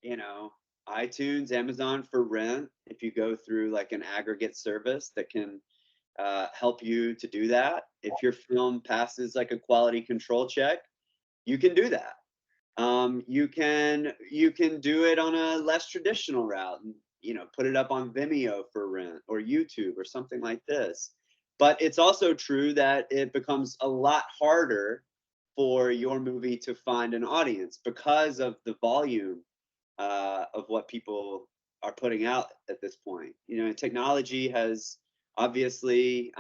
you know, iTunes, Amazon for rent, if you go through like an aggregate service that can help you to do that. If your film passes like a quality control check, you can do that. You can do it on a less traditional route, and put it up on Vimeo for rent or YouTube or something like this. But it's also true that it becomes a lot harder for your movie to find an audience because of the volume of what people are putting out at this point. Technology has obviously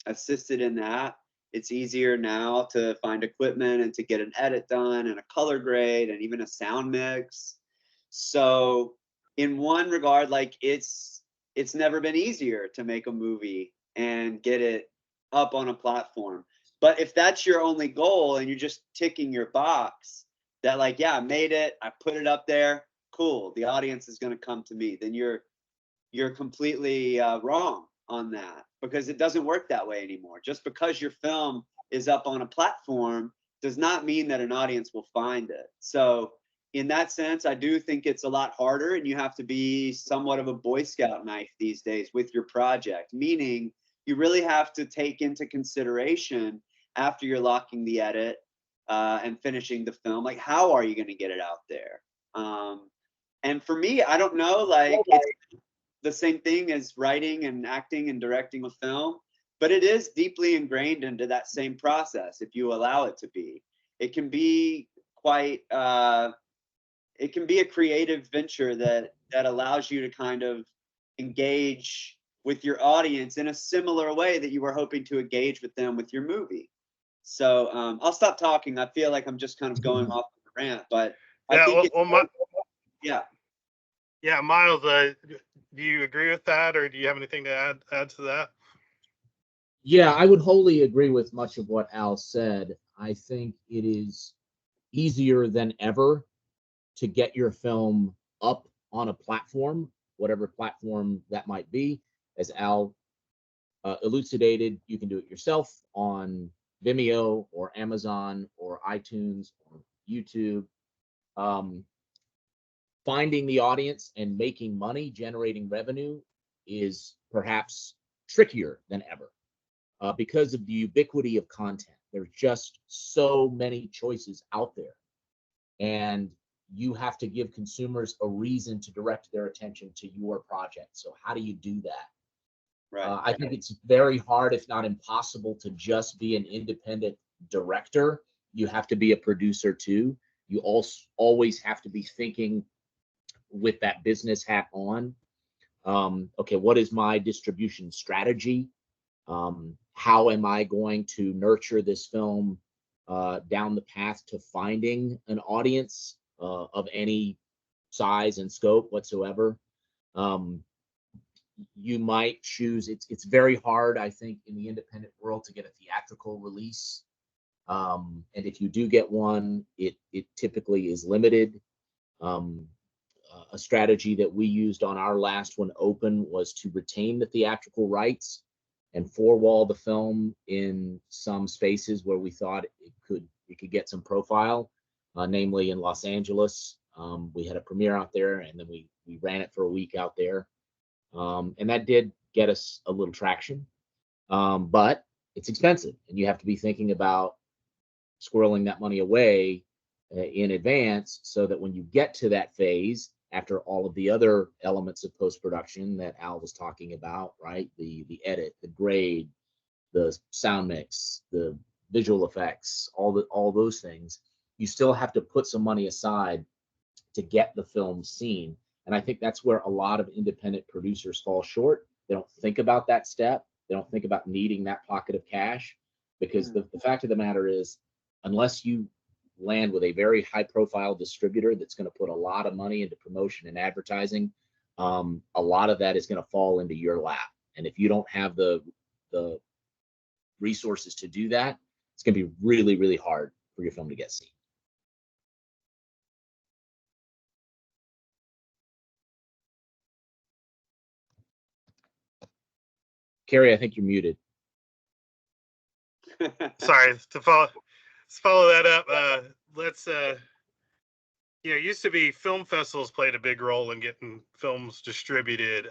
assisted in that. It's easier now to find equipment and to get an edit done and a color grade and even a sound mix. So in one regard, like it's never been easier to make a movie and get it up on a platform. But if that's your only goal and you're just ticking your box that like, yeah, I made it, I put it up there, cool, the audience is going to come to me, then you're completely wrong on that, because it doesn't work that way anymore. Just because your film is up on a platform does not mean that an audience will find it. So in that sense, I do think it's a lot harder, and you have to be somewhat of a Boy Scout knife these days with your project, meaning you really have to take into consideration after you're locking the edit and finishing the film, like how are you going to get it out there? And for me, I don't know, like it's the same thing as writing and acting and directing a film, but it is deeply ingrained into that same process if you allow it to be. It can be quite it can be a creative venture that allows you to kind of engage with your audience in a similar way that you were hoping to engage with them with your movie. So I'll stop talking. I feel like I'm just kind of going off the rant, but I Yeah, think well, it's yeah. yeah, Miles, do you agree with that, or do you have anything to add to that? Yeah, I would wholly agree with much of what Al said. I think it is easier than ever to get your film up on a platform, whatever platform that might be. As Al elucidated, you can do it yourself on Vimeo or Amazon or iTunes or YouTube. Um, Finding the audience and making money, generating revenue is perhaps trickier than ever because of the ubiquity of content. There's just so many choices out there. And you have to give consumers a reason to direct their attention to your project. So how do you do that? Right. I think it's very hard, if not impossible, to just be an independent director. You have to be a producer too. You also always have to be thinking with that business hat on. Okay, what is my distribution strategy? How am I going to nurture this film down the path to finding an audience of any size and scope whatsoever? You might choose, it's very hard, I think, in the independent world to get a theatrical release. And if you do get one, it typically is limited. A strategy that we used on our last one open was to retain the theatrical rights and four-wall the film in some spaces where we thought it could get some profile, namely in Los Angeles. We had a premiere out there, and then we ran it for a week out there, and that did get us a little traction. But it's expensive, and you have to be thinking about squirreling that money away in advance so that when you get to that phase, after all of the other elements of post-production that Al was talking about, right? The edit, the grade, the sound mix, the visual effects, all those things, you still have to put some money aside to get the film seen. And I think that's where a lot of independent producers fall short. They don't think about that step. They don't think about needing that pocket of cash, because the fact of the matter is, unless you land with a very high profile distributor that's going to put a lot of money into promotion and advertising, a lot of that is going to fall into your lap. And if you don't have the resources to do that, it's going to be really, really hard for your film to get seen. Carrie, I think you're muted. Sorry, to follow that up, let's it used to be film festivals played a big role in getting films distributed.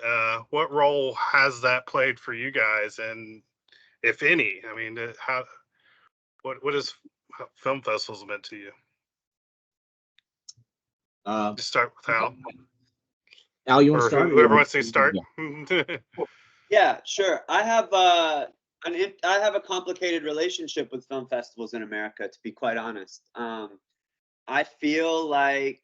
What role has that played for you guys, and if any? I mean, what has film festivals meant to you? Just start with Al. Al, you want to Or start? whoever wants to start. Yeah, sure. I have I have a complicated relationship with film festivals in America, to be quite honest. I feel like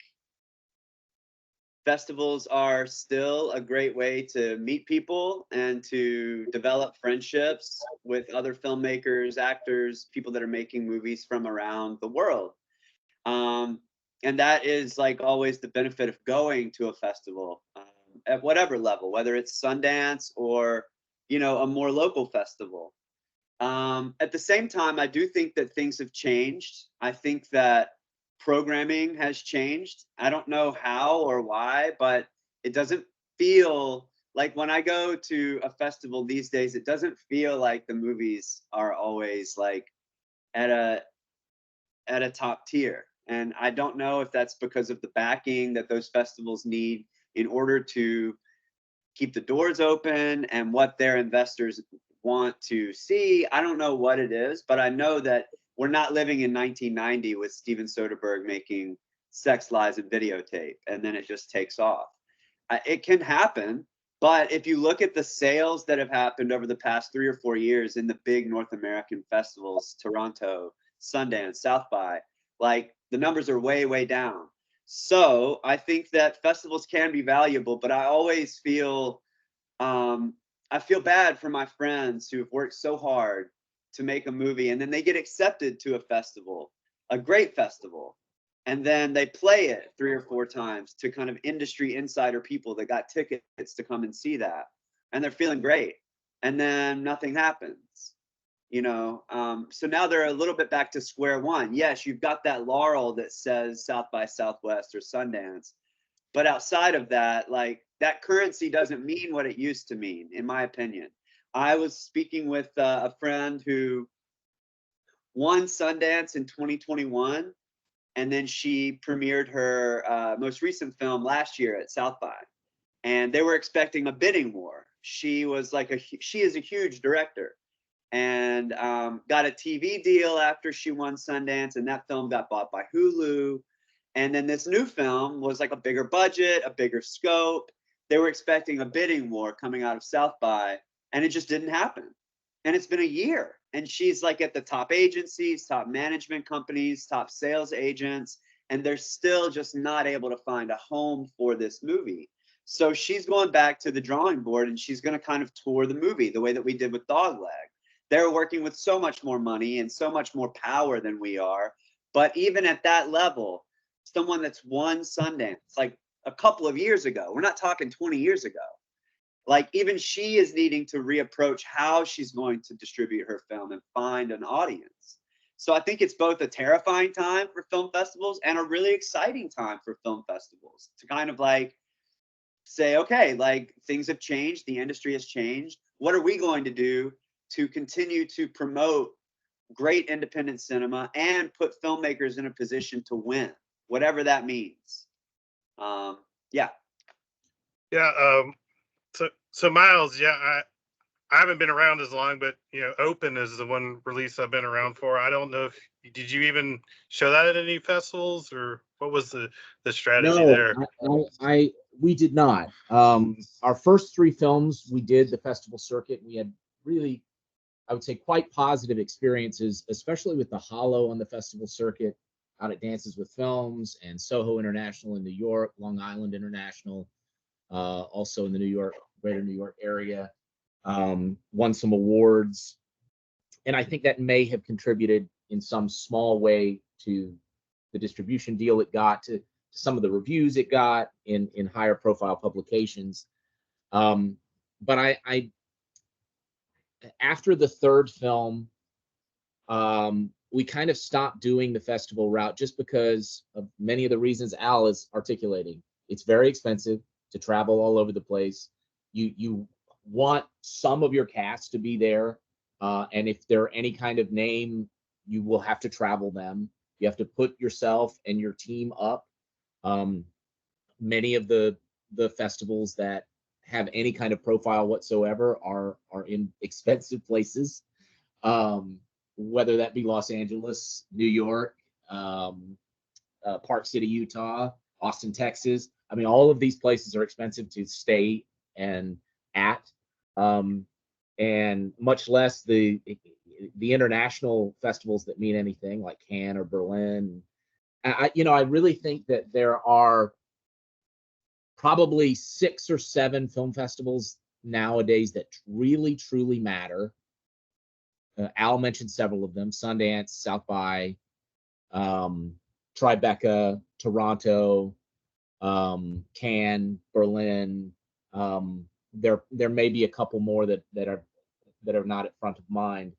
festivals are still a great way to meet people and to develop friendships with other filmmakers, actors, people that are making movies from around the world. And that is like always the benefit of going to a festival, at whatever level, whether it's Sundance or, you know, a more local festival. At the same time, I do think that things have changed. I think that programming has changed. I don't know how or why, but it doesn't feel like when I go to a festival these days, it doesn't feel like the movies are always like at a top tier. And I don't know if that's because of the backing that those festivals need in order to keep the doors open and what their investors want to see. I don't know what it is, but I know that we're not living in 1990 with Steven Soderbergh making Sex, Lies, and Videotape, and then it just takes off. It can happen, but if you look at the sales that have happened over the past 3 or 4 years in the big North American festivals, Toronto, Sundance, South by, like the numbers are way, way down. So I think that festivals can be valuable, but I always feel I feel bad for my friends who've worked so hard to make a movie and then they get accepted to a festival, a great festival, and then they play it 3 or 4 times to kind of industry insider people that got tickets to come and see that, and they're feeling great, and then nothing happens, you know. So now they're a little bit back to square one. Yes, you've got that laurel that says South by Southwest or Sundance, but outside of that, like that currency doesn't mean what it used to mean, in my opinion. I was speaking with a friend who won Sundance in 2021, and then she premiered her most recent film last year at South by, and they were expecting a bidding war. She is a huge director, and got a TV deal after she won Sundance, and that film got bought by Hulu. And then this new film was like a bigger budget, a bigger scope. They were expecting a bidding war coming out of South by, and it just didn't happen. And it's been a year, and she's like at the top agencies, top management companies, top sales agents, and they're still just not able to find a home for this movie. So she's going back to the drawing board, and she's going to kind of tour the movie the way that we did with Dogleg. They're working with so much more money and so much more power than we are. But even at that level, someone that's won Sundance like a couple of years ago, we're not talking 20 years ago, like even she is needing to reapproach how she's going to distribute her film and find an audience. So I think it's both a terrifying time for film festivals and a really exciting time for film festivals to kind of like say, okay, like things have changed, the industry has changed. What are we going to do to continue to promote great independent cinema and put filmmakers in a position to win, whatever that means? Yeah. Yeah. So Miles, yeah, I haven't been around as long, but Open is the one release I've been around for. I don't know if did you even show that at any festivals, or what was the strategy there? We did not. Our first 3 films, we did the festival circuit. We had really, I would say, quite positive experiences, especially with the Hollow on the festival circuit, out at Dances with Films and Soho International in New York, Long Island International, also in the greater New York area. Won some awards, and I think that may have contributed in some small way to the distribution deal it got, to some of the reviews it got in higher profile publications. But I after the 3rd film, we kind of stopped doing the festival route just because of many of the reasons Al is articulating. It's very expensive to travel all over the place. You want some of your cast to be there, and if they're any kind of name, you will have to travel them. You have to put yourself and your team up Many of the festivals that have any kind of profile whatsoever are in expensive places, whether that be Los Angeles, New York, Park City, Utah, Austin, Texas. I mean, all of these places are expensive to stay and at, and much less the international festivals that mean anything like Cannes or Berlin. I really think that there are probably 6 or 7 film festivals nowadays that really truly matter. Al mentioned several of them: Sundance, South by, Tribeca, Toronto, Cannes, Berlin. There may be a couple more that are not at front of mind.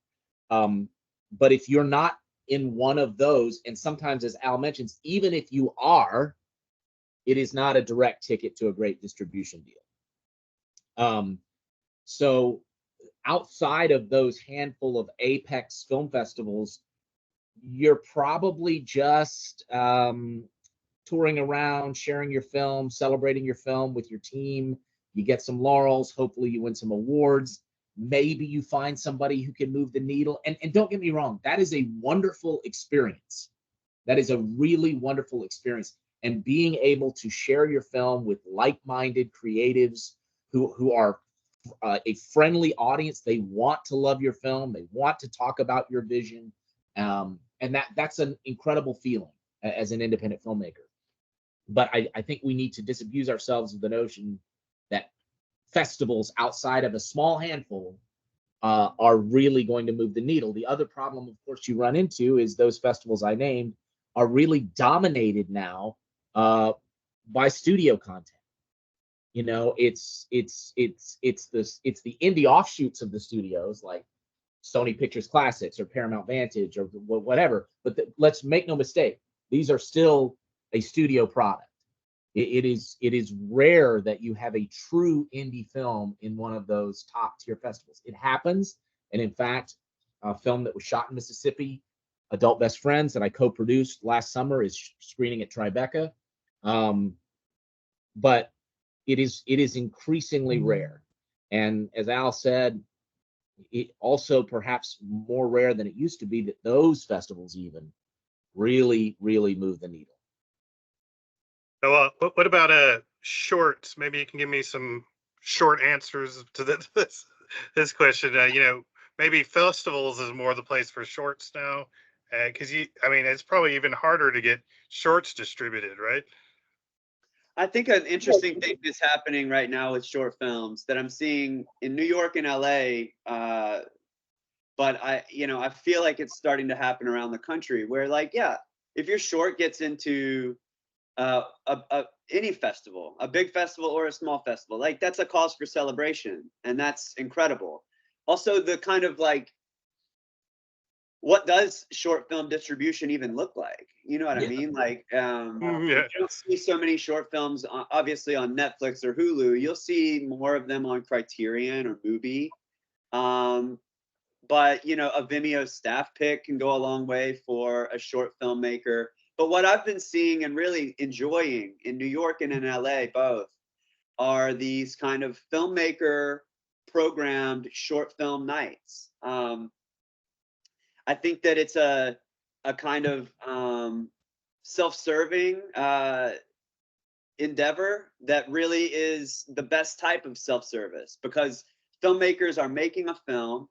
But if you're not in one of those, and sometimes, as Al mentions, even if you are, it is not a direct ticket to a great distribution deal. So outside of those handful of apex film festivals, you're probably just touring around, sharing your film, celebrating your film with your team. You get some laurels. Hopefully you win some awards. Maybe you find somebody who can move the needle. And don't get me wrong, that is a wonderful experience. That is a really wonderful experience. And being able to share your film with like-minded creatives who are a friendly audience. They want to love your film. They want to talk about your vision. And that's an incredible feeling as an independent filmmaker. But I think we need to disabuse ourselves of the notion that festivals outside of a small handful are really going to move the needle. The other problem, of course, you run into is those festivals I named are really dominated now by studio content. You know, it's the indie offshoots of the studios like Sony Pictures Classics or Paramount Vantage or whatever. But let's make no mistake, these are still a studio product. It is rare that you have a true indie film in one of those top tier festivals. It happens, and in fact, a film that was shot in Mississippi, Adult Best Friends, that I co-produced last summer, is screening at Tribeca. But it is increasingly rare, and as Al said, it also perhaps more rare than it used to be that those festivals even really move the needle. So, what about shorts? Maybe you can give me some short answers to this question. Maybe festivals is more the place for shorts now, because it's probably even harder to get shorts distributed, right? I think an interesting thing that's happening right now with short films that I'm seeing in New York and LA, but I feel like it's starting to happen around the country where, like, yeah, if your short gets into any festival, a big festival or a small festival, like, that's a cause for celebration, and that's incredible. Also, the kind of like, what does short film distribution even look like? You know what I mean? Like, you don't see so many short films, obviously, on Netflix or Hulu. You'll see more of them on Criterion or MUBI. But, a Vimeo staff pick can go a long way for a short filmmaker. But what I've been seeing and really enjoying in New York and in LA both are these kind of filmmaker programmed short film nights. I think that it's a kind of self-serving endeavor that really is the best type of self-service, because filmmakers are making a film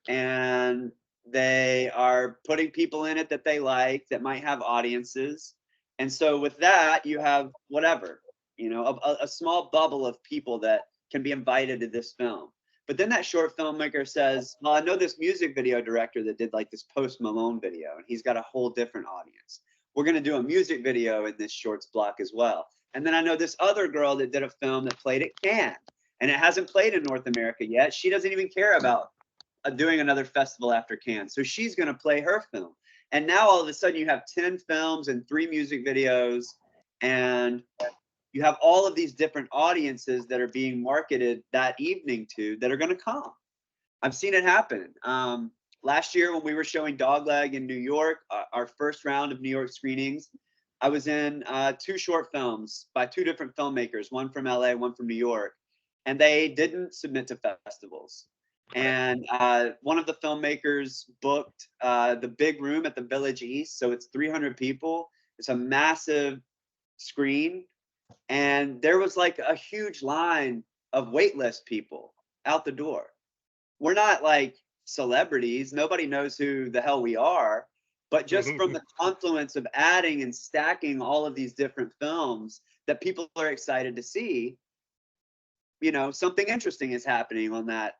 and they are putting people in it that they like, that might have audiences. And so with that, you have whatever, a small bubble of people that can be invited to this film. But then that short filmmaker says, well, I know this music video director that did like this Post Malone video, and he's got a whole different audience. We're going to do a music video in this shorts block as well. And then I know this other girl that did a film that played at Cannes, and it hasn't played in North America yet. She doesn't even care about doing another festival after Cannes. So she's going to play her film. And now all of a sudden you have 10 films and 3 music videos, and you have all of these different audiences that are being marketed that evening to, that are going to come. I've seen it happen. Last year when we were showing DOGLEG in New York, our first round of New York screenings, I was in 2 short films by 2 different filmmakers, one from LA, one from New York, and they didn't submit to festivals. And one of the filmmakers booked the big room at the Village East, so it's 300 people. It's a massive screen, and there was like a huge line of waitlist people out the door. We're not like celebrities, nobody knows who the hell we are, but just from the confluence of adding and stacking all of these different films that people are excited to see, you know, something interesting is happening on that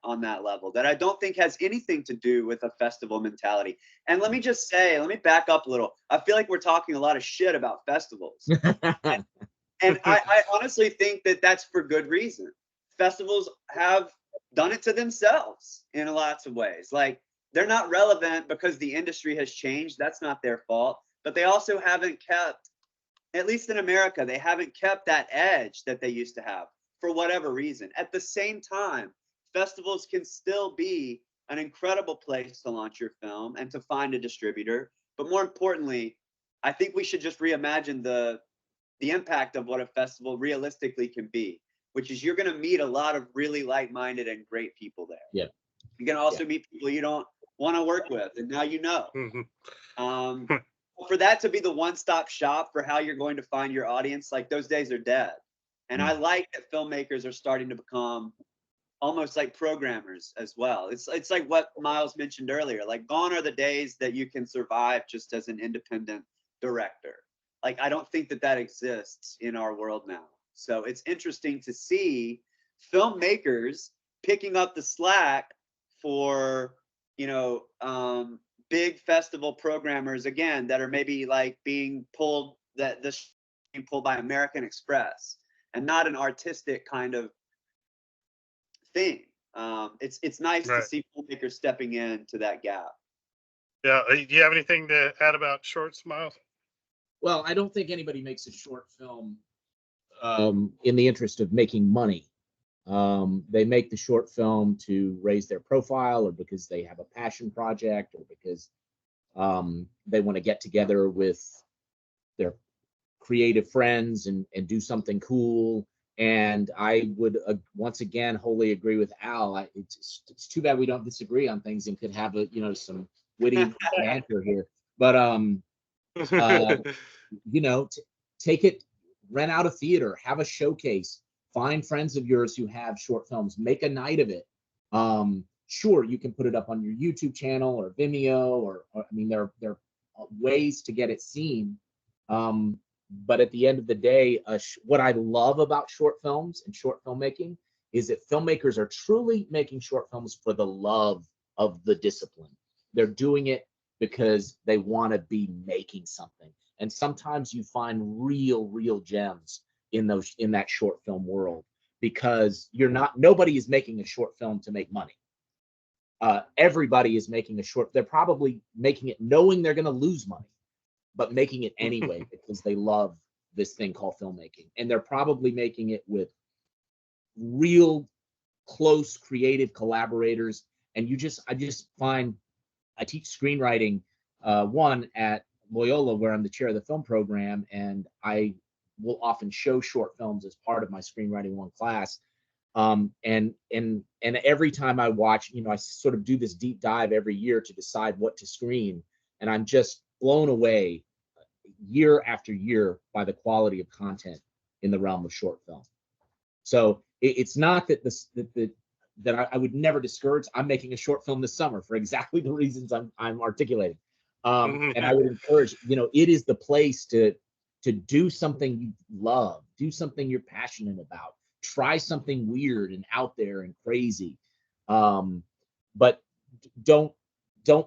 level that I don't think has anything to do with a festival mentality. And let me just say, let me back up a little. I feel like we're talking a lot of shit about festivals. And I honestly think that that's for good reason. Festivals have done it to themselves in lots of ways. Like, they're not relevant because the industry has changed. That's not their fault. But they also haven't kept, at least in America, they haven't kept that edge that they used to have for whatever reason. At the same time, festivals can still be an incredible place to launch your film and to find a distributor. But more importantly, I think we should just reimagine the impact of what a festival realistically can be, which is you're going to meet a lot of really like-minded and great people there. Yeah. You're going to also meet people you don't want to work with, and now you know. For that to be the one-stop shop for how you're going to find your audience, like, those days are dead. And I like that filmmakers are starting to become almost like programmers as well. It's like what Miles mentioned earlier. Like, gone are the days that you can survive just as an independent director. Like, I don't think that exists in our world now. So it's interesting to see filmmakers picking up the slack for, you know, big festival programmers, again, that are maybe like being pulled, being pulled by American Express and not an artistic kind of thing. It's nice to see filmmakers stepping into that gap. Yeah. Do you have anything to add about shorts, Miles? Well, I don't think anybody makes a short film in the interest of making money. They make the short film to raise their profile, or because they have a passion project, or because they want to get together with their creative friends and do something cool. And I would once again wholly agree with Al. It's too bad we don't disagree on things and could have some witty banter here. But take it, rent out a theater, have a showcase, find friends of yours who have short films, make a night of it. Sure, you can put it up on your YouTube channel or Vimeo, or I mean, there are ways to get it seen. But at the end of the day, what I love about short films and short filmmaking is that filmmakers are truly making short films for the love of the discipline. They're doing it because they want to be making something. And sometimes you find real gems in that short film world, because nobody is making a short film to make money. Everybody is making a short. They're probably making it knowing they're going to lose money, but making it anyway because they love this thing called filmmaking. And they're probably making it with real close creative collaborators. And I teach screenwriting, one at Loyola, where I'm the chair of the film program, and I will often show short films as part of my screenwriting 1 class. And every time I watch, I sort of do this deep dive every year to decide what to screen, and I'm just blown away year after year by the quality of content in the realm of short film. So it's not that that I would never discourage. I'm making a short film this summer for exactly the reasons I'm articulating. And I would encourage, it is the place to do something you love, do something you're passionate about, try something weird and out there and crazy. But don't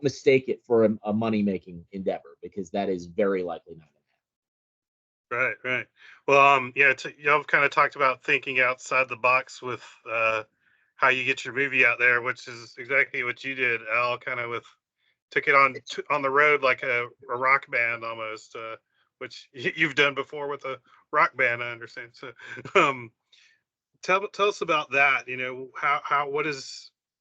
mistake it for a money-making endeavor, because that is very likely not going to happen. Right. Well, y'all kind of talked about thinking outside the box with how you get your movie out there, which is exactly what you did, Al. Kind of took it on the road like a rock band almost, which you've done before with a rock band, I understand. So, tell us about that.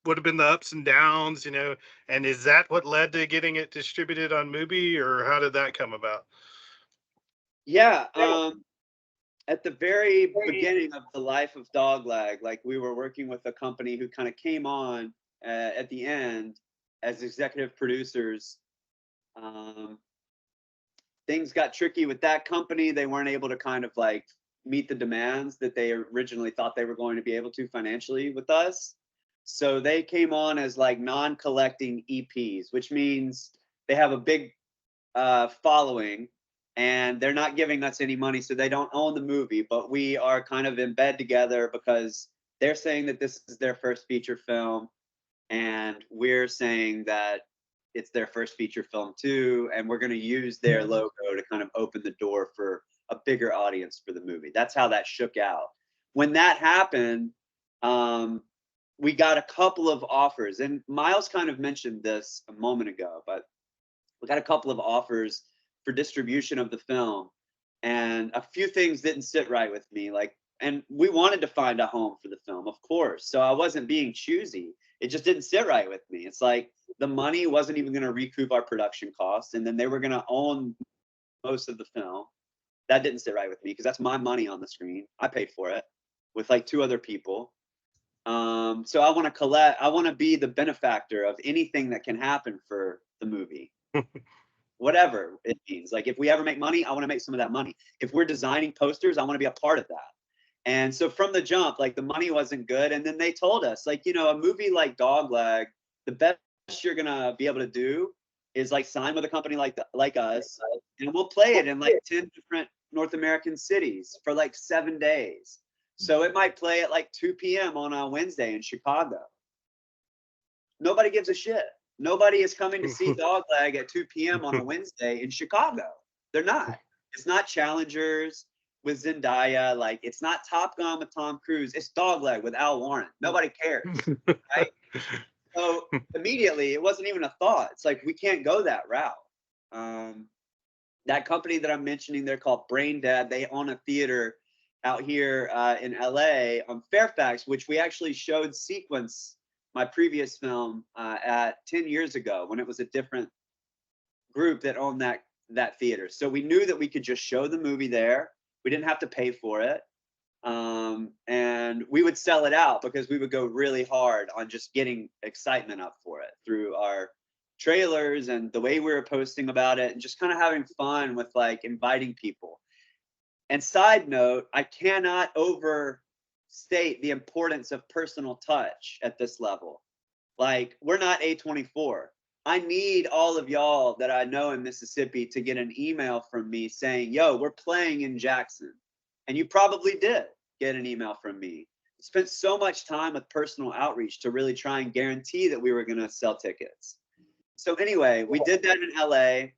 What have been the ups and downs, and is that what led to getting it distributed on MUBI, or how did that come about? Yeah. At the very beginning of the life of DOGLEG, like we were working with a company who kind of came on at the end as executive producers. Things got tricky with that company. They weren't able to kind of like meet the demands that they originally thought they were going to be able to financially with us. So they came on as like non-collecting EPs, which means they have a big following and they're not giving us any money, so they don't own the movie, but we are kind of in bed together because they're saying that this is their first feature film and we're saying that it's their first feature film too, and we're going to use their logo to kind of open the door for a bigger audience for the movie. That's how that shook out. When that happened, we got a couple of offers, and Miles kind of mentioned this a moment ago, but we got a couple of offers for distribution of the film, and a few things didn't sit right with me. Like, and we wanted to find a home for the film, of course. So I wasn't being choosy. It just didn't sit right with me. It's like the money wasn't even going to recoup our production costs, and then they were going to own most of the film. That didn't sit right with me because that's my money on the screen. I paid for it with like 2 other people. So I want to collect. I want to be the benefactor of anything that can happen for the movie. Whatever it means. Like if we ever make money, I want to make some of that money. If we're designing posters, I want to be a part of that. And so from the jump, like the money wasn't good. And then they told us, like, you know, a movie like DOGLEG, the best you're gonna be able to do is like sign with a company like us, and we'll play it in like 10 different North American cities for like 7 days. So it might play at like 2 p.m. on a Wednesday in Chicago. Nobody gives a shit. Nobody is coming to see DOGLEG at 2 p.m. on a Wednesday in Chicago. They're not. It's not Challengers with Zendaya. Like, it's not Top Gun with Tom Cruise. It's DOGLEG with Al Warren. Nobody cares, right? So immediately, it wasn't even a thought. It's like, we can't go that route. That company that I'm mentioning, they're called Brain Dead. They own a theater out here in LA on Fairfax, which we actually showed Sequence, my previous film, at 10 years ago when it was a different group that owned that theater. So we knew that we could just show the movie there. We didn't have to pay for it. And we would sell it out because we would go really hard on just getting excitement up for it through our trailers and the way we were posting about it and just kind of having fun with like inviting people. And side note, I cannot overstate the importance of personal touch at this level. Like, we're not A24. I need all of y'all that I know in Mississippi to get an email from me saying, yo, we're playing in Jackson. And you probably did get an email from me. I spent so much time with personal outreach to really try and guarantee that we were going to sell tickets. So anyway, we did that in LA.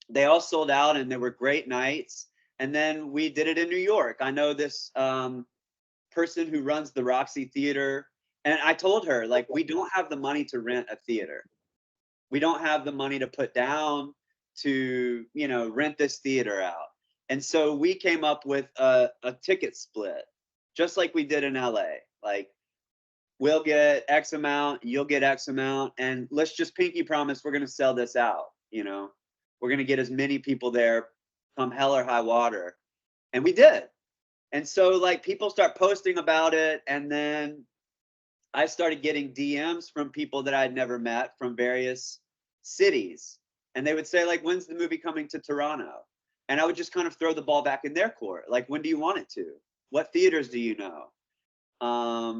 They all sold out and they were great nights. And then we did it in New York. I know this person who runs the Roxy Theater. And I told her, like, we don't have the money to rent a theater. We don't have the money to put down to, you know, rent this theater out. And so we came up with a ticket split, just like we did in LA. Like, we'll get X amount, you'll get X amount, and let's just pinky promise we're going to sell this out. You know, we're going to get as many people there come hell or high water. And we did. And so like people start posting about it. And then I started getting DMs from people that I'd never met from various cities. And they would say, like, when's the movie coming to Toronto? And I would just kind of throw the ball back in their court. Like, when do you want it to? What theaters do you know?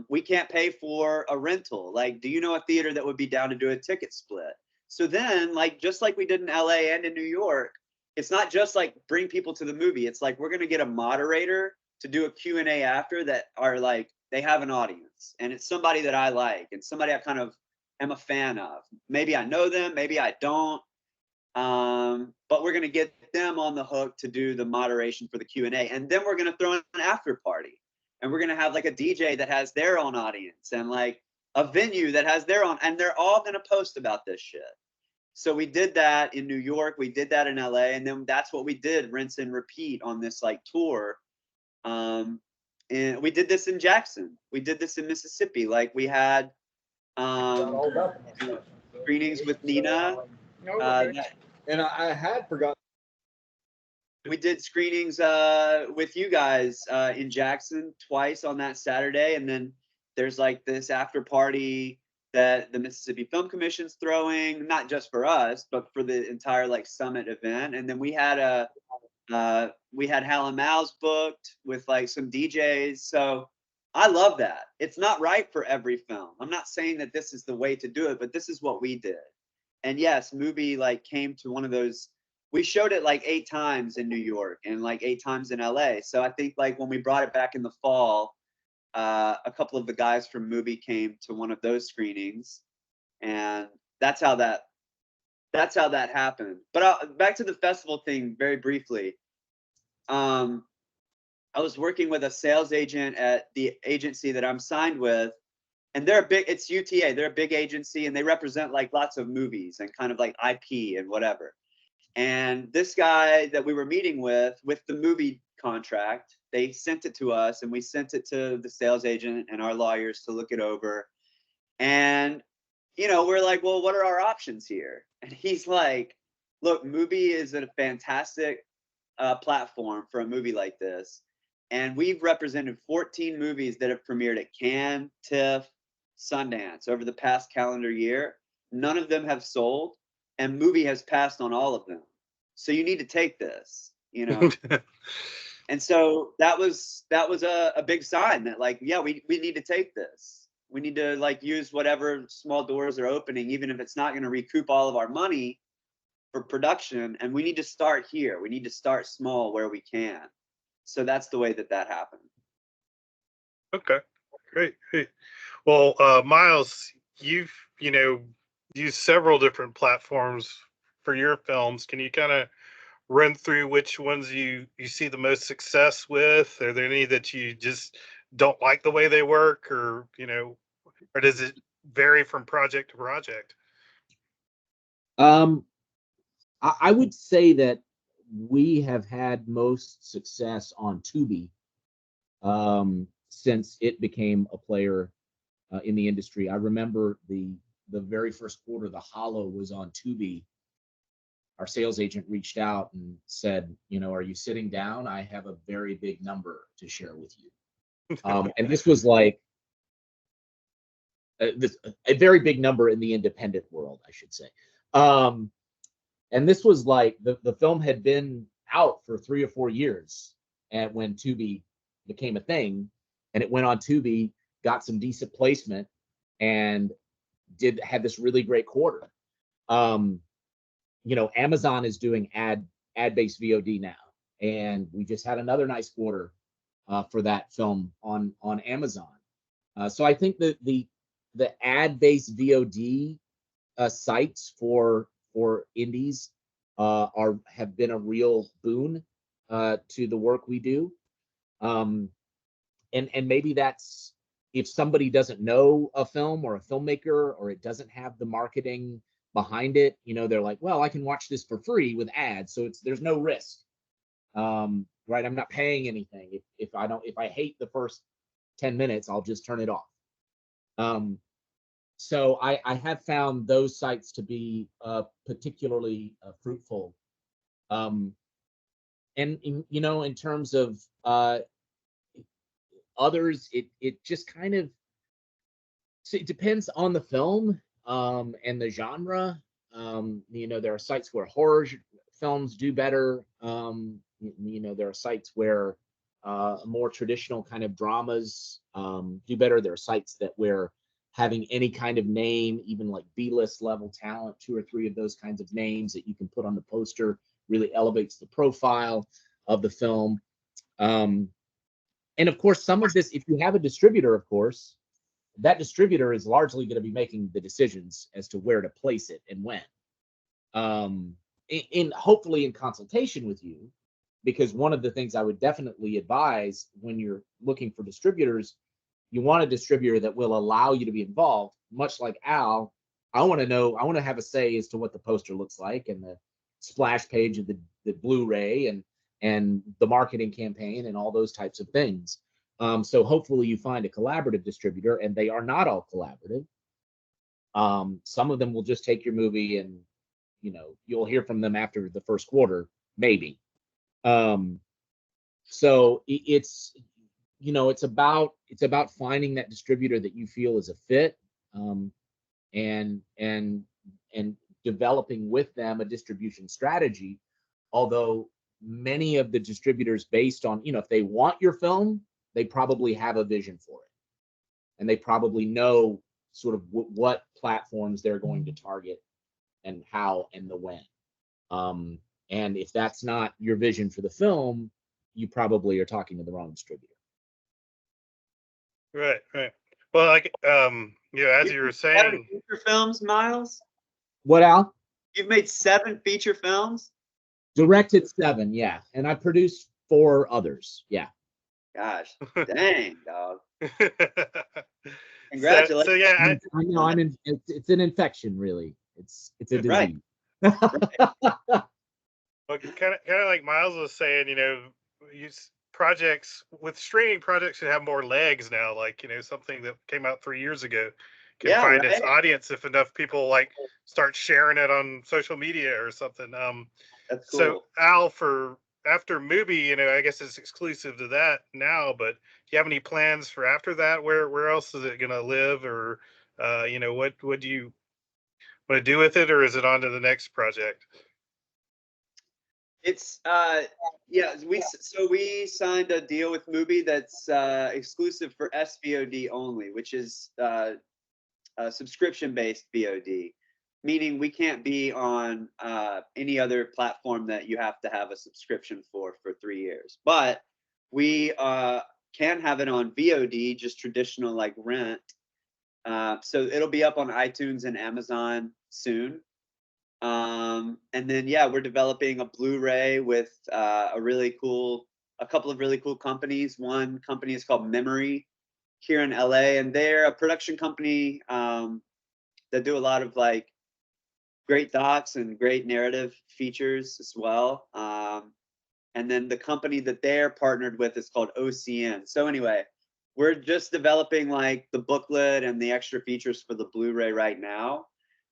We can't pay for a rental. Like, do you know a theater that would be down to do a ticket split? So then, like, just like we did in LA and in New York, it's not just like bring people to the movie. It's like, we're going to get a moderator to do a Q&A after that are like, they have an audience and it's somebody that I like and somebody I kind of am a fan of. Maybe I know them, maybe I don't. But we're going to get them on the hook to do the moderation for the Q&A. And then we're going to throw in an after party and we're going to have like a DJ that has their own audience and like a venue that has their own, and they're all going to post about this shit. So we did that in New York, we did that in LA, and then that's what we did, rinse and repeat on this like tour. And we did this in Jackson. We did this in Mississippi. Like, we had screenings with Nina. And I had forgotten. we did screenings with you guys in Jackson twice on that Saturday, and then there's like this after party that the Mississippi Film Commission's throwing, not just for us, but for the entire like summit event. And then we had Hal and Mal's booked with like some DJs. So I love that. It's not right for every film. I'm not saying that this is the way to do it, but this is what we did. And yes, MUBI like came to one of those. We showed it like 8 times in New York and like 8 times in LA. So I think like when we brought it back in the fall, a couple of the guys from MUBI came to one of those screenings, and that's how that happened. But back to the festival thing very briefly. I was working with a sales agent at the agency that I'm signed with, and it's UTA. They're a big agency, and they represent like lots of movies and kind of like IP and whatever. And this guy that we were meeting with the movie contract, they sent it to us, and we sent it to the sales agent and our lawyers to look it over. And, we're like, well, what are our options here? And he's like, look, MUBI is a fantastic platform for a movie like this. And we've represented 14 movies that have premiered at Cannes, TIFF, Sundance over the past calendar year. None of them have sold, and MUBI has passed on all of them. So you need to take this, And so that was a big sign that like, yeah, we need to take this. We need to like use whatever small doors are opening, even if it's not going to recoup all of our money for production. And we need to start here. We need to start small where we can. So that's the way that happened. Okay, great. Well, Miles, you've used several different platforms for your films. Can you kind of run through which ones you see the most success with? Are there any that you just don't like the way they work, or or does it vary from project to project? I would say that we have had most success on Tubi since it became a player in the industry. I remember the very first quarter, The Hollow was on Tubi. Our sales agent reached out and said, are you sitting down? I have a very big number to share with you. And this was like a very big number in the independent world, I should say. And this was like the film had been out for 3 or 4 years, and when Tubi became a thing, and it went on Tubi, got some decent placement, and had this really great quarter. Amazon is doing ad-based VOD now, and we just had another nice quarter for that film on Amazon. So I think that the ad-based VOD sites for indies have been a real boon to the work we do. And maybe that's if somebody doesn't know a film or a filmmaker, or it doesn't have the marketing behind it, they're like, well, I can watch this for free with ads, so there's no risk, right? I'm not paying anything. If I hate the first 10 minutes, I'll just turn it off. So I have found those sites to be particularly fruitful. And in terms of others, it just kind of, so it depends on the film and the genre. There are sites where horror films do better. There are sites where more traditional kind of dramas do better. There are sites where having any kind of name, even like B-list level talent, 2 or 3 of those kinds of names that you can put on the poster, really elevates the profile of the film. And of course, some of this, if you have a distributor, of course, that distributor is largely going to be making the decisions as to where to place it and when. Hopefully in consultation with you, because one of the things I would definitely advise when you're looking for distributors, you want a distributor that will allow you to be involved. Much like Al, I want to have a say as to what the poster looks like, and the splash page of the Blu-ray, and the marketing campaign, and all those types of things. So hopefully you find a collaborative distributor, and they are not all collaborative. Some of them will just take your movie, and you'll hear from them after the first quarter, maybe. So it's, it's about finding that distributor that you feel is a fit, and developing with them a distribution strategy. Although many of the distributors, based on, if they want your film, they probably have a vision for it, and they probably know sort of what platforms they're going to target and how and the when. And if that's not your vision for the film, you probably are talking to the wrong distributor. Right. Well, like, as you were saying, feature films, Miles. What, Al? You've made 7 feature films. Directed 7, yeah, and I produced 4 others. Yeah. Gosh, dang, dog. Congratulations. So yeah, I know. It's an infection, really. It's a disease. Right. Well, kind of like Miles was saying, projects with streaming projects should have more legs now. Like, something that came out 3 years ago can find its audience if enough people like start sharing it on social media or something. That's cool. So Al, after MUBI, I guess it's exclusive to that now, but do you have any plans for after that? Where else is it going to live, or what do you want to do with it, or is it on to the next project? It's we signed a deal with MUBI that's exclusive for SVOD only, which is subscription-based VOD, meaning we can't be on any other platform that you have to have a subscription for 3 years. But we can have it on VOD, just traditional like rent. So it'll be up on iTunes and Amazon soon. And then we're developing a Blu-ray with a couple of really cool companies. One company is called Memory here in LA, and they're a production company that do a lot of like great docs and great narrative features as well. And then the company that they're partnered with is called OCN. So anyway, we're just developing like the booklet and the extra features for the Blu-ray right now.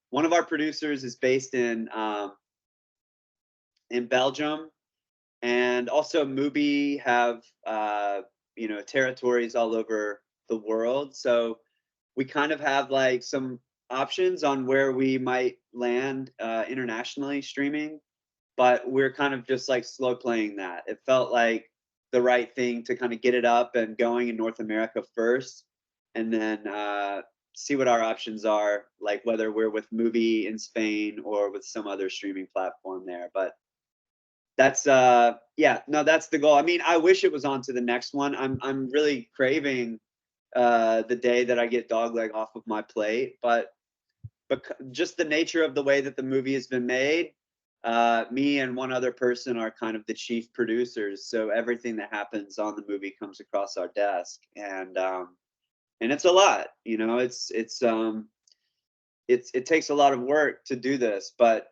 One of our producers is based in Belgium, and also MUBI have territories all over the world. So we kind of have like some options on where we might land internationally streaming, but we're kind of just like slow playing that. It felt like the right thing to kind of get it up and going in North America first, and then see what our options are, like whether we're with MUBI in Spain or with some other streaming platform there. But that's that's the goal. I mean, I wish it was on to the next one. I'm really craving the day that I get DOGLEG off of my plate, but just the nature of the way that the movie has been made, me and one other person are kind of the chief producers, so everything that happens on the movie comes across our desk, and it's a lot, it takes a lot of work to do this, but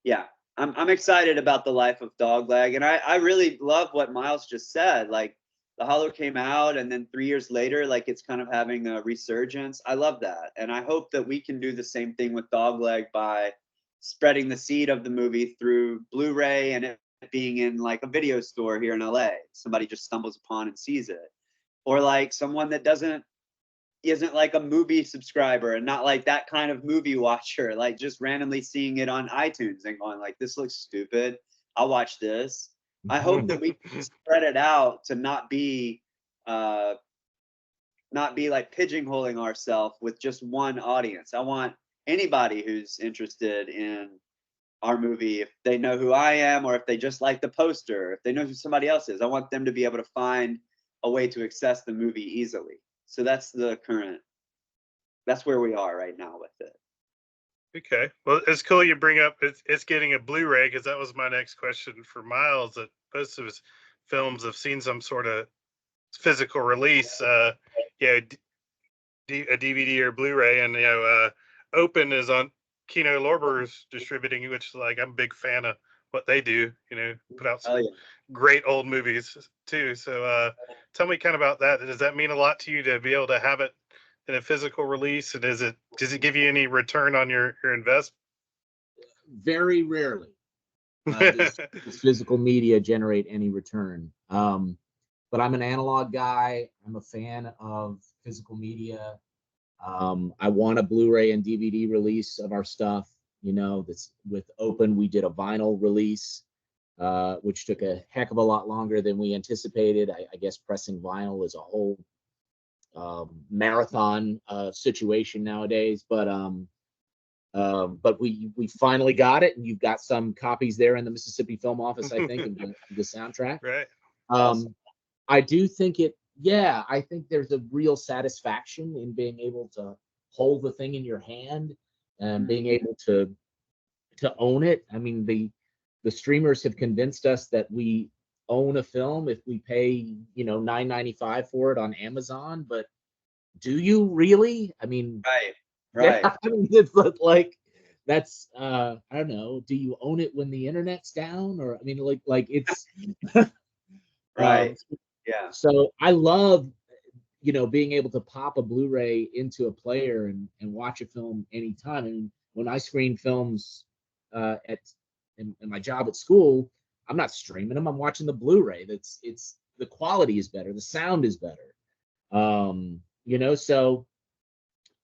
yeah, I'm excited about the life of DOGLEG, and I really love what Miles just said. Like, the Hollow came out, and then 3 years later, like, it's kind of having a resurgence. I love that, and I hope that we can do the same thing with DOGLEG by spreading the seed of the movie through Blu-ray and it being in like a video store here in LA. Somebody just stumbles upon and sees it, or like someone that isn't like a MUBI subscriber and not like that kind of movie watcher, like just randomly seeing it on iTunes and going like, this looks stupid, I'll watch this. I hope that we can spread it out to not be like pigeonholing ourselves with just one audience. I want anybody who's interested in our movie, if they know who I am, or if they just like the poster, if they know who somebody else is, I want them to be able to find a way to access the movie easily. So that's where we are right now with it. Okay, well, it's cool you bring up it's getting a Blu-ray, because that was my next question for Miles, that most of his films have seen some sort of physical release, a DVD or Blu-ray, and Open is on Kino Lorber's distributing, which like I'm a big fan of what they do. Put out some great old movies too. So tell me kind of about that. Does that mean a lot to you to be able to have it in a physical release, and does it give you any return on your investment? Very rarely. Does physical media generate any return? But I'm an analog guy. I'm a fan of physical media. I want a Blu-ray and DVD release of our stuff. You know, that's with Open. We did a vinyl release, which took a heck of a lot longer than we anticipated. I guess pressing vinyl is a whole marathon situation nowadays. But we finally got it, and you've got some copies there in the Mississippi Film Office, I think, of the soundtrack. Right. I do think I think there's a real satisfaction in being able to hold the thing in your hand and being able to own it. I mean, the streamers have convinced us that we own a film if we pay, $9.95 for it on Amazon, but do you really? I mean, right. I mean, it's like that's I don't know. Do you own it when the internet's down? Or I mean, like it's Right. Yeah. So I love, being able to pop a Blu-ray into a player and watch a film anytime. And when I screen films in my job at school, I'm not streaming them. I'm watching the Blu-ray. It's the quality is better, the sound is better. So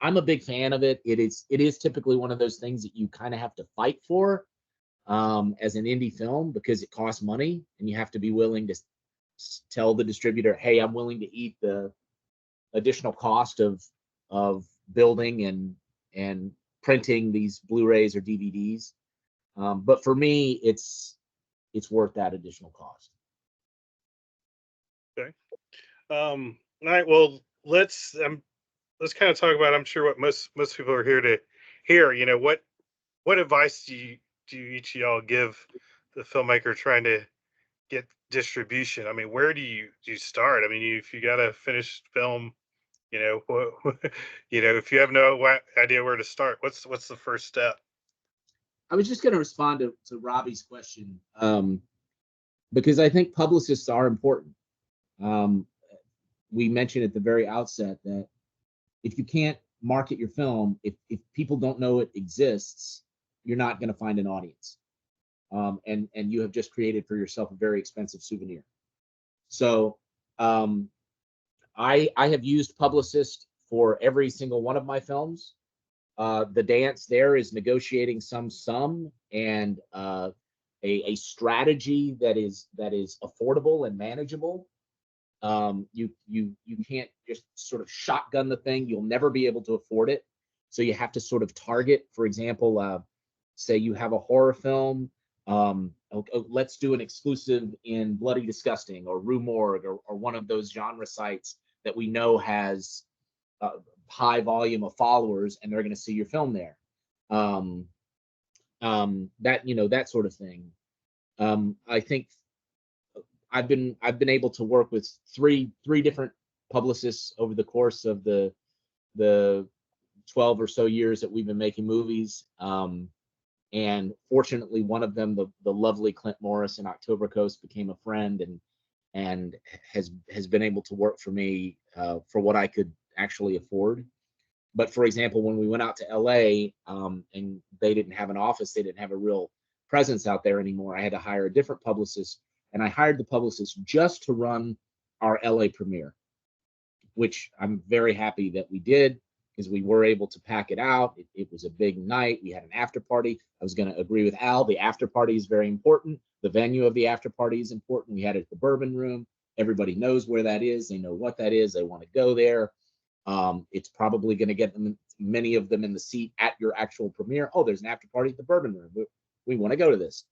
I'm a big fan of it. It is typically one of those things that you kind of have to fight for as an indie film, because it costs money and you have to be willing to tell the distributor, hey, I'm willing to eat the additional cost of building and printing these Blu-rays or DVDs. But for me, it's worth that additional cost. Okay. All right. Well, let's kind of talk about, I'm sure, what most people are here to hear. What advice do each of y'all give the filmmaker trying to get distribution? I mean, where do you start? I mean, if you got a finished film, if you have no idea where to start, what's the first step? I was just going to respond to Robbie's question, because I think publicists are important. We mentioned at the very outset that if you can't market your film, if people don't know it exists, you're not going to find an audience. And you have just created for yourself a very expensive souvenir. So I have used publicists for every single one of my films. The dance there is negotiating some sum and a strategy that is affordable and manageable. You can't just sort of shotgun the thing. You'll never be able to afford it. So you have to sort of target. For example, say you have a horror film. Let's do an exclusive in Bloody Disgusting or Rue Morgue or one of those genre sites that we know has a high volume of followers, and they're going to see your film there. That sort of thing. I think I've been able to work with three different publicists over the course of the 12 or so years that we've been making movies. And fortunately, one of them, the lovely Clint Morris in October Coast, became a friend and has been able to work for me for what I could actually afford. But for example, when we went out to LA and they didn't have an office, they didn't have a real presence out there anymore, I had to hire a different publicist, and I hired the publicist just to run our LA premiere, which I'm very happy that we did, because we were able to pack it out. It was a big night. We had an after party. I was going to agree with Al. The after party is very important. The venue of the after party is important. We had it at the Bourbon Room. Everybody knows where that is. They know what that is. They want to go there. It's probably going to get many of them in the seat at your actual premiere. Oh, there's an after party at the Bourbon Room. We want to go to this.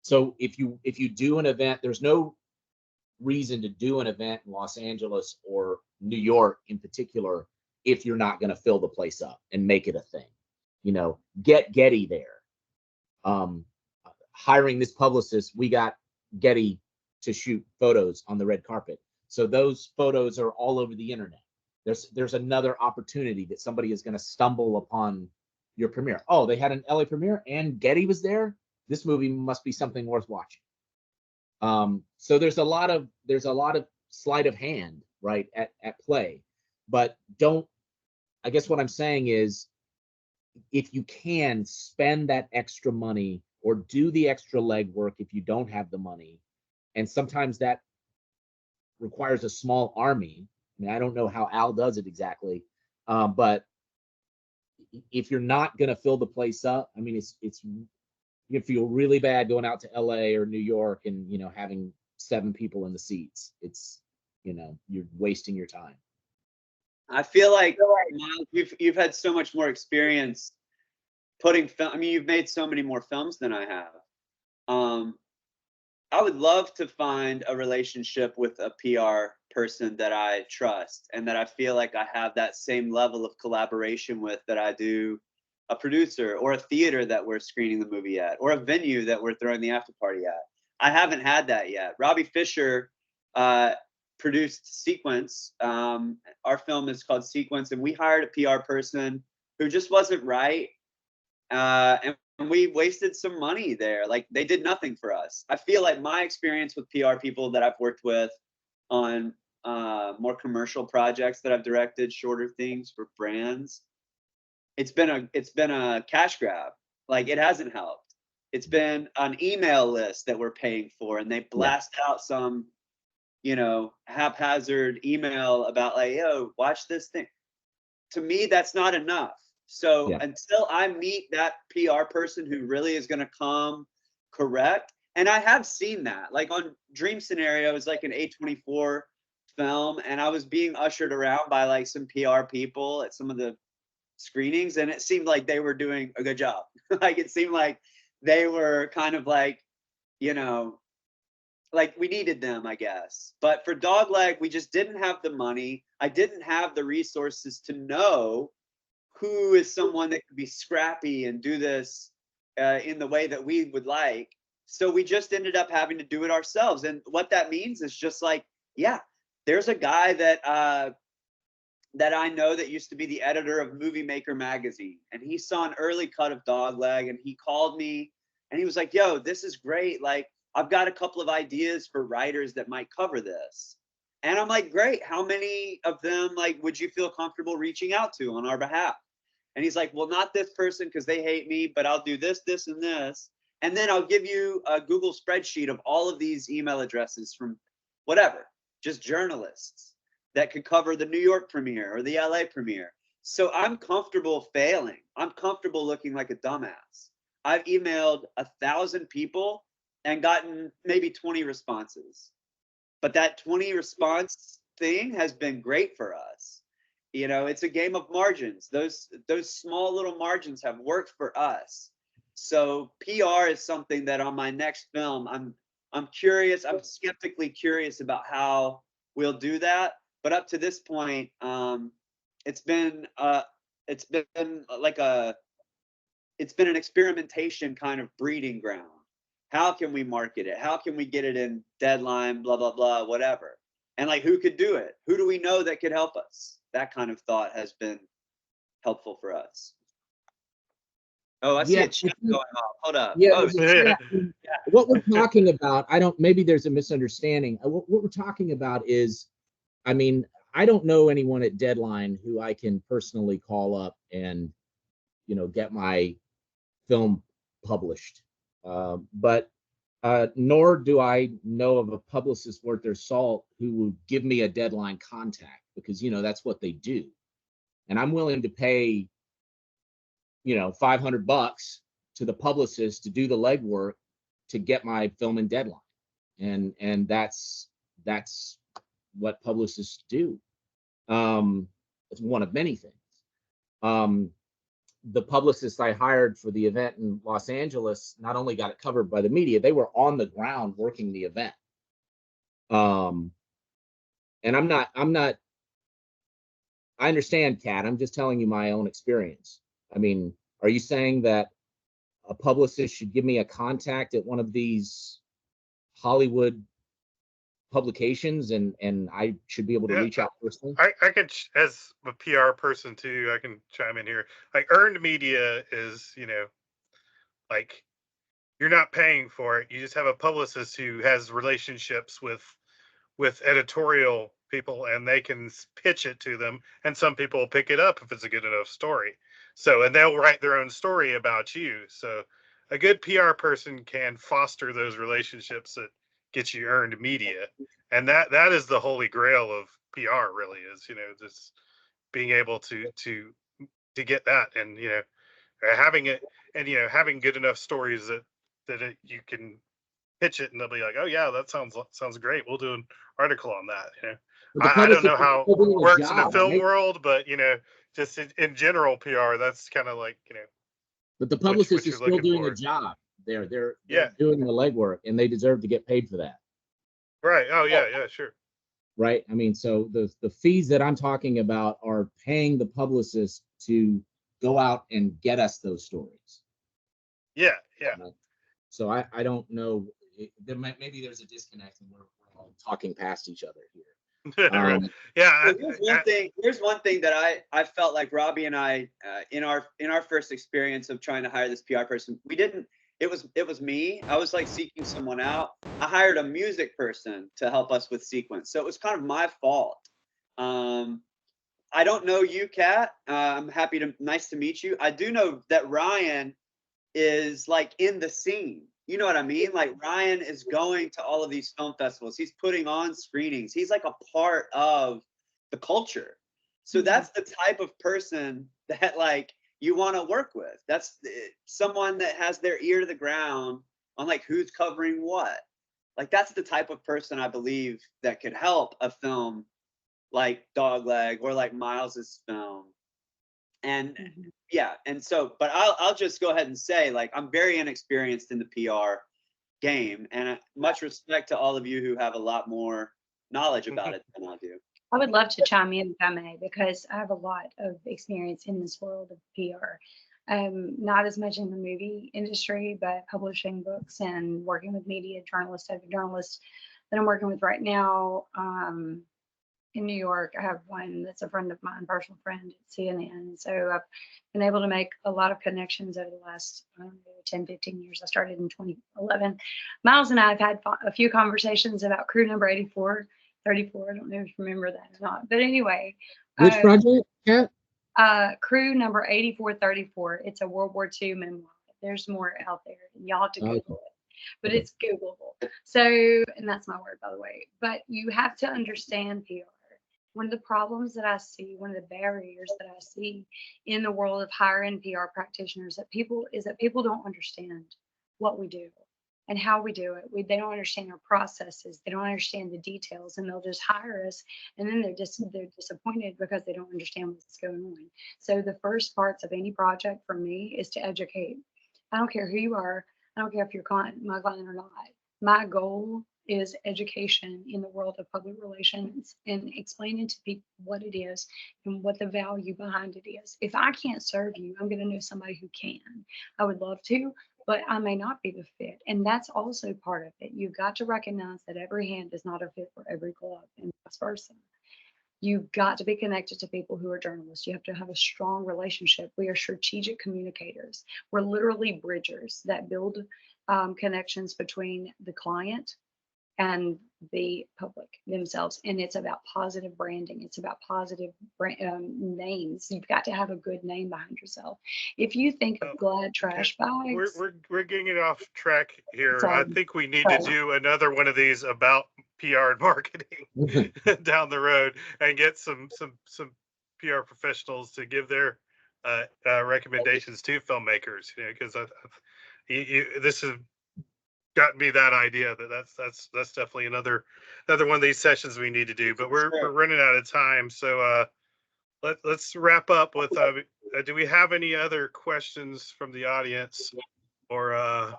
So if you do an event, there's no reason to do an event in Los Angeles or New York in particular if you're not going to fill the place up and make it a thing. Get Getty there. Hiring this publicist, we got Getty to shoot photos on the red carpet. So those photos are all over the internet. There's another opportunity that somebody is going to stumble upon your premiere. Oh, they had an LA premiere and Getty was there. This movie must be something worth watching. So there's a lot of sleight of hand, right, at play. But I guess what I'm saying is, if you can spend that extra money or do the extra legwork if you don't have the money. And sometimes that requires a small army. I mean, I don't know how Al does it exactly, but if you're not going to fill the place up, I mean, it's you feel really bad going out to LA or New York and, you know, having 7 people in the seats. It's, you know, you're wasting your time. I feel like Miles, you've had so much more experience putting film. I mean, you've made so many more films than I have. I would love to find a relationship with a PR person that I trust and that I feel like I have that same level of collaboration with that I do a producer or a theater that we're screening the movie at or a venue that we're throwing the after party at. I haven't had that yet. Robbie Fisher produced Sequence. Our film is called Sequence, and we hired a PR person who just wasn't right. And we wasted some money there. Like, they did nothing for us. I feel like my experience with PR people that I've worked with on more commercial projects that I've directed, shorter things for brands, it's been a cash grab. Like, it hasn't helped. It's been an email list that we're paying for, and they blast out some, you know, haphazard email about like, yo, watch this thing. To me, that's not enough. So until I meet that PR person who really is going to come correct, and I have seen that, like on Dream Scenario, it was like an A24 film, and I was being ushered around by like some PR people at some of the screenings, and it seemed like they were doing a good job. Like, it seemed like they were kind of like, you know, like we needed them, I guess. But for Dogleg, we just didn't have the money. I didn't have the resources to know who is someone that could be scrappy and do this in the way that we would like. So we just ended up having to do it ourselves. And what that means is just like, yeah, there's a guy that that I know that used to be the editor of Movie Maker magazine, and he saw an early cut of Dogleg, and he called me and he was like, yo, this is great. Like, I've got a couple of ideas for writers that might cover this. And I'm like, great. How many of them, like, would you feel comfortable reaching out to on our behalf? And he's like, well, not this person because they hate me, but I'll do this, this, and this. And then I'll give you a Google spreadsheet of all of these email addresses from whatever, just journalists that could cover the New York premiere or the LA premiere. So I'm comfortable failing. I'm comfortable looking like a dumbass. I've emailed 1,000 people and gotten maybe 20 responses. But that 20 response thing has been great for us. You know, it's a game of margins. Those small little margins have worked for us. So PR is something that on my next film, I'm curious. I'm skeptically curious about how we'll do that. But up to this point, it's been an experimentation kind of breeding ground. How can we market it? How can we get it in Deadline, blah, blah, blah, whatever. And like, who could do it? Who do we know that could help us? That kind of thought has been helpful for us. Oh, I see a chat going off. Hold up. Yeah, oh, what we're talking about, maybe there's a misunderstanding. What we're talking about is, I mean, I don't know anyone at Deadline who I can personally call up and, you know, get my film published. But nor do I know of a publicist worth their salt who would give me a Deadline contact, because, you know, that's what they do. And I'm willing to pay, you know, $500 to the publicist to do the legwork to get my film in Deadline. And that's what publicists do. It's one of many things. The publicists I hired for the event in Los Angeles not only got it covered by the media, they were on the ground working the event. And I'm not, I understand, Kat, I'm just telling you my own experience. I mean, are you saying that a publicist should give me a contact at one of these Hollywood publications and I should be able to reach out personally? I could, as a PR person too, I can chime in here. Like, earned media is, you know, like, you're not paying for it. You just have a publicist who has relationships with editorial people, and they can pitch it to them, and some people will pick it up if it's a good enough story. So, and they'll write their own story about you. So a good PR person can foster those relationships that get you earned media, and that is the holy grail of PR. Really is, just being able to get that, and having it, and having good enough stories that you can pitch it, and they'll be like, oh yeah, that sounds great. We'll do an article on that. But the I don't publicist know is how still it doing a works in the job, film right? world, but just in general PR, that's kind of like But the what publicist is you're still looking doing a for. job. They're Yeah. doing the legwork, and they deserve to get paid for that. Right. Oh yeah, yeah, sure. Right. I mean, so the fees that I'm talking about are paying the publicist to go out and get us those stories. Yeah, yeah. Right? So I don't know. Maybe there's a disconnect, and we're all talking past each other here. Right. Yeah. Well, here's one thing that I felt like Robbie and I in our first experience of trying to hire this PR person, we didn't. It was me. I was like seeking someone out. I hired a music person to help us with sequence, so it was kind of my fault. I don't know you, Kat. I'm nice to meet you. I do know that Ryan is like in the scene. You know what I mean? Like Ryan is going to all of these film festivals. He's putting on screenings. He's like a part of the culture. So that's the type of person that like you want to work with. That's someone that has their ear to the ground on like who's covering what. Like that's the type of person I believe that could help a film like Dogleg or like Miles's film. And yeah, and so, but I'll just go ahead and say, like, I'm very inexperienced in the PR game, and much respect to all of you who have a lot more knowledge about it than I do. I would love to chime in if I may, because I have a lot of experience in this world of PR. Not as much in the movie industry, but publishing books and working with media journalists, other journalists that I'm working with right now. In New York, I have one that's a friend of mine, personal friend at CNN. So I've been able to make a lot of connections over the last 10, 15 years. I started in 2011. Miles and I have had a few conversations about crew number 8434. I don't know if you remember that or not. But anyway. Which project, Kat? Crew number 8434. It's a World War II memoir. There's more out there. Y'all have to Google it. But it's Googleable. So, and that's my word, by the way. But you have to understand PR. One of the problems that I see, one of the barriers that I see in the world of hiring PR practitioners that people don't understand what we do and how we do it. They don't understand our processes. They don't understand the details, and they'll just hire us, and then they're disappointed because they don't understand what's going on. So the first parts of any project for me is to educate. I don't care who you are. I don't care if you're my client or not. My goal is education in the world of public relations and explaining to people what it is and what the value behind it is. If I can't serve you, I'm going to know somebody who can. I would love to, but I may not be the fit. And that's also part of it. You've got to recognize that every hand is not a fit for every glove, and vice versa. You've got to be connected to people who are journalists. You have to have a strong relationship. We are strategic communicators. We're literally bridgers that build connections between the client and the public themselves. And it's about positive branding. It's about positive names. You've got to have a good name behind yourself. If you think of Glad trash bags. We're getting off track here. Sorry. I think we need to do another one of these about PR and marketing down the road, and get some PR professionals to give their recommendations to filmmakers. Because this has gotten me that idea that's definitely another one of these sessions we need to do. But we're running out of time, so let's wrap up with. Do we have any other questions from the audience, or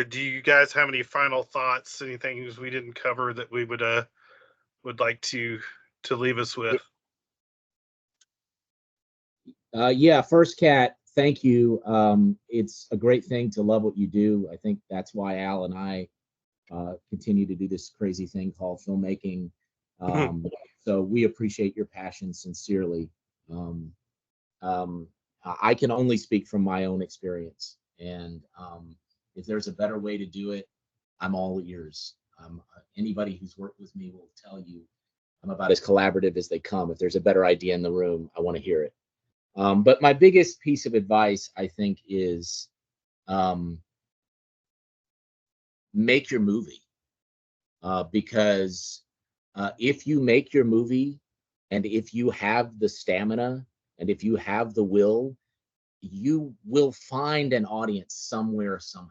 do you guys have any final thoughts? Anything we didn't cover that we would like to leave us with? Yeah, first, Kat, thank you. It's a great thing to love what you do. I think that's why Al and I continue to do this crazy thing called filmmaking. So we appreciate your passion sincerely. I can only speak from my own experience, and if there's a better way to do it, I'm all ears. Anybody who's worked with me will tell you I'm about as collaborative as they come. If there's a better idea in the room, I want to hear it. But my biggest piece of advice, I think, is make your movie. Because if you make your movie, and if you have the stamina, and if you have the will, you will find an audience somewhere, somehow.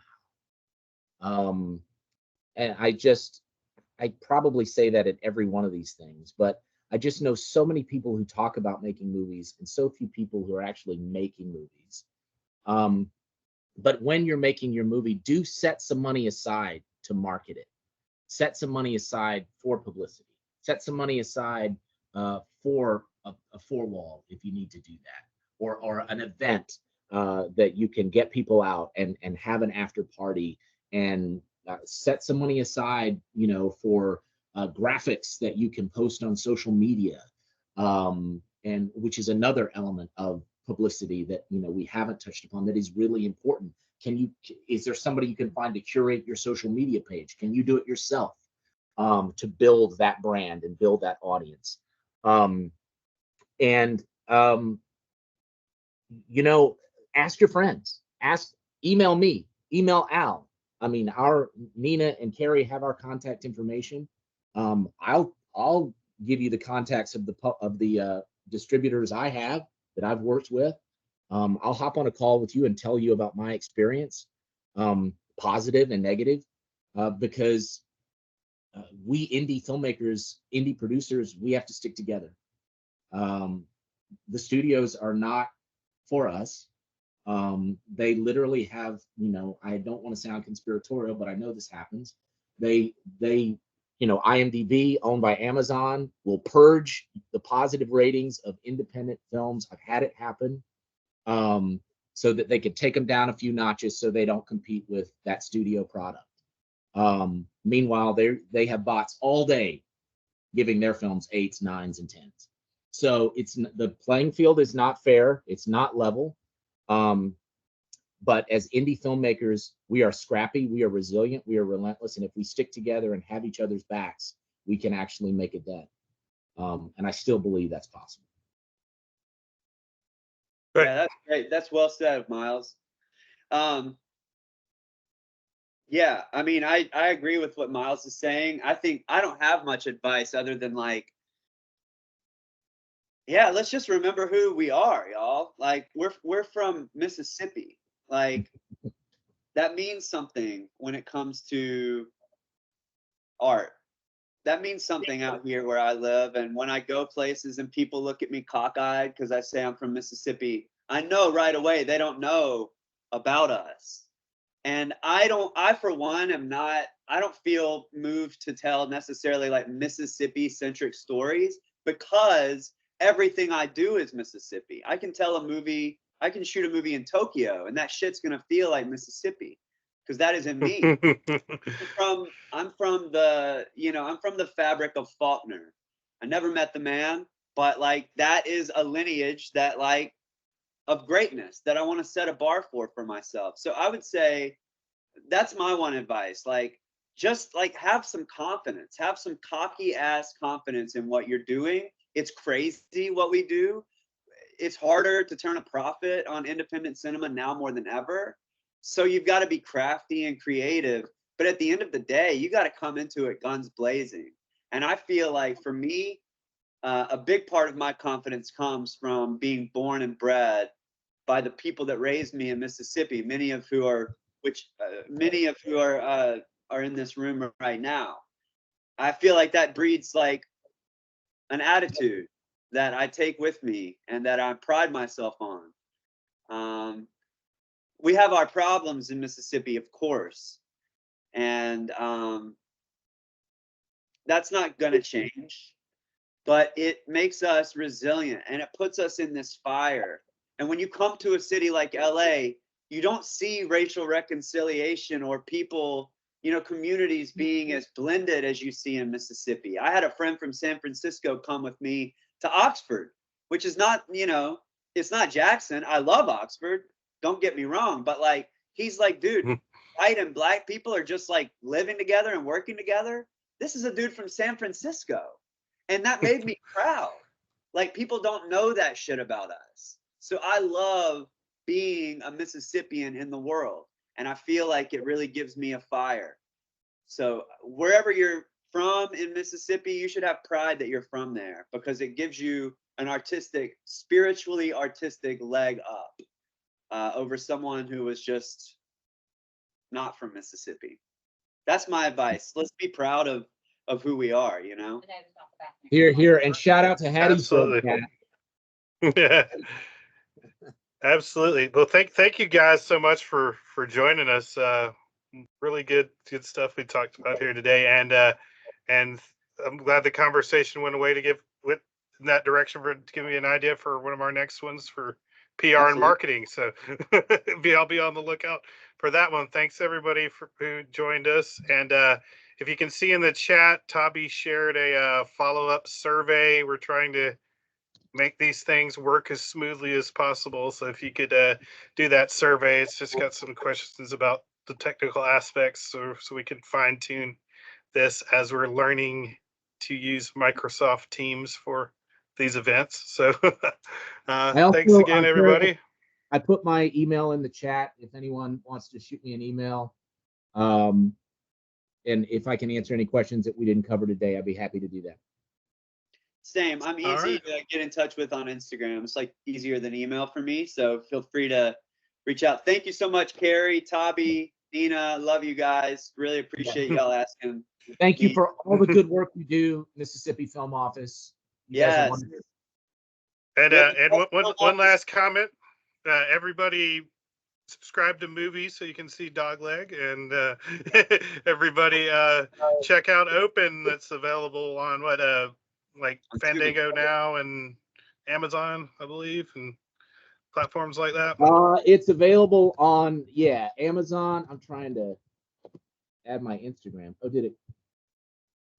And I probably say that at every one of these things, but I just know so many people who talk about making movies and so few people who are actually making movies. But when you're making your movie, do set some money aside to market it. Set some money aside for publicity. Set some money aside for a four-wall if you need to do that, or an event that you can get people out and have an after party, and set some money aside, for graphics that you can post on social media, and which is another element of publicity that we haven't touched upon that is really important. Is there somebody you can find to curate your social media page? Can you do it yourself to build that brand and build that audience? Ask your friends. Email me. Email Al. I mean, our Nina and Carrie have our contact information. I'll give you the contacts of the distributors I have that I've worked with. I'll hop on a call with you and tell you about my experience, positive and negative, because we indie filmmakers, indie producers, we have to stick together. The studios are not for us. They literally have, I don't want to sound conspiratorial, but I know this happens. They IMDb, owned by Amazon, will purge the positive ratings of independent films. I've had it happen, so that they could take them down a few notches so they don't compete with that studio product. Meanwhile, they have bots all day giving their films 8s, 9s, and 10s. So the playing field is not fair. It's not level. But as indie filmmakers, we are scrappy, we are resilient, we are relentless, and if we stick together and have each other's backs, we can actually make a dent. And I still believe that's possible. Yeah, that's great. That's well said, Miles. Yeah, I mean, I agree with what Miles is saying. I think I don't have much advice other than let's just remember who we are, y'all. Like we're from Mississippi. Like that means something when it comes to art. That means something out here where I live. And when I go places and people look at me cockeyed because I say I'm from Mississippi, I know right away they don't know about us. And I for one I don't feel moved to tell necessarily like Mississippi centric stories, because everything I do is Mississippi. I can shoot a movie in Tokyo and that shit's gonna feel like Mississippi, because that isn't me. I'm from the fabric of Faulkner. I never met the man, but like that is a lineage that of greatness that I want to set a bar for myself. So I would say that's my one advice. Just have some confidence, have some cocky ass confidence in what you're doing. It's crazy what we do. It's harder to turn a profit on independent cinema now more than ever. So you've got to be crafty and creative. But at the end of the day, you got to come into it guns blazing. And I feel like for me, a big part of my confidence comes from being born and bred by the people that raised me in Mississippi, many of who are in this room right now. I feel like that breeds an attitude that I take with me and that I pride myself on. We have our problems in Mississippi, of course, and that's not going to change, but it makes us resilient and it puts us in this fire. And when you come to a city like LA, you don't see racial reconciliation or people, communities being as blended as you see in Mississippi. I had a friend from San Francisco come with me to Oxford, which is not, it's not Jackson. I love Oxford. Don't get me wrong. But he's like, dude, white and black people are just living together and working together. This is a dude from San Francisco. And that made me proud. People don't know that shit about us. So I love being a Mississippian in the world, and I feel like it really gives me a fire. So wherever you're from in Mississippi, you should have pride that you're from there, because it gives you an artistic, spiritually artistic leg up over someone who was just not from Mississippi. That's my advice. Let's be proud of who we are, you know? Here, here, and shout out to Hattiesville. Absolutely. Yeah. Absolutely. Well, thank you guys so much for joining us. Really good stuff we talked about here today, and I'm glad the conversation went away to give with in that direction to give me an idea for one of our next ones for PR Absolutely. and marketing. So I'll be on the lookout for that one. Thanks everybody who joined us. And if you can see in the chat, Tabi shared a follow-up survey. We're trying to make these things work as smoothly as possible. So if you could do that survey, it's just got some questions about the technical aspects, so we can fine tune this as we're learning to use Microsoft Teams for these events. So thanks again, everybody. I put my email in the chat if anyone wants to shoot me an email. And if I can answer any questions that we didn't cover today, I'd be happy to do that. Same. I'm easy to get in touch with on Instagram. It's like easier than email for me. So feel free to reach out. Thank you so much, Carrie, Tabi, Nina. Love you guys. Really appreciate y'all asking. Thank you for all the good work you do, Mississippi Film Office. Yes. And one last comment. Everybody subscribe to MUBI so you can see DOGLEG, and everybody check out Open, that's available on like Fandango now and Amazon, I believe, and platforms like that. It's available on Amazon. I'm trying to add my Instagram. Oh, did it?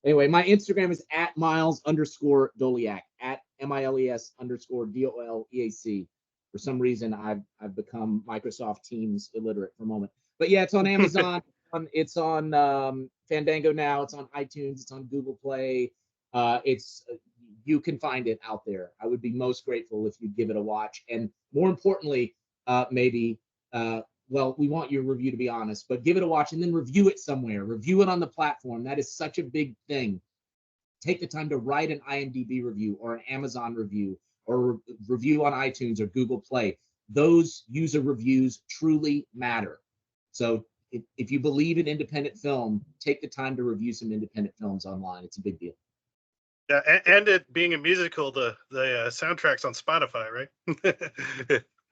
Anyway, my Instagram is @Miles_Doliak, @MILES_DOLEAC. For some reason, I've become Microsoft Teams illiterate for a moment. But yeah, it's on Amazon. It's on Fandango now. It's on iTunes. It's on Google Play. You can find it out there. I would be most grateful if you'd give it a watch. And more importantly, we want your review to be honest, but give it a watch and then review it somewhere. Review it on the platform. That is such a big thing. Take the time to write an IMDb review or an Amazon review or review on iTunes or Google Play. Those user reviews truly matter. So if you believe in independent film, take the time to review some independent films online. It's a big deal. Yeah, and it being a musical, the soundtrack's on Spotify, right?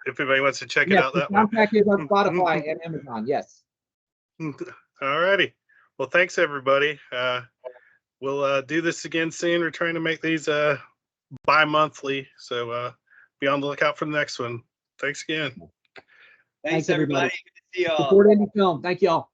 If anybody wants to check it out that way. The soundtrack is on Spotify and Amazon, yes. All righty. Well, thanks, everybody. We'll do this again soon. We're trying to make these bi-monthly, so be on the lookout for the next one. Thanks again. Thanks everybody. Good to see y'all. Support indie film. Thank y'all.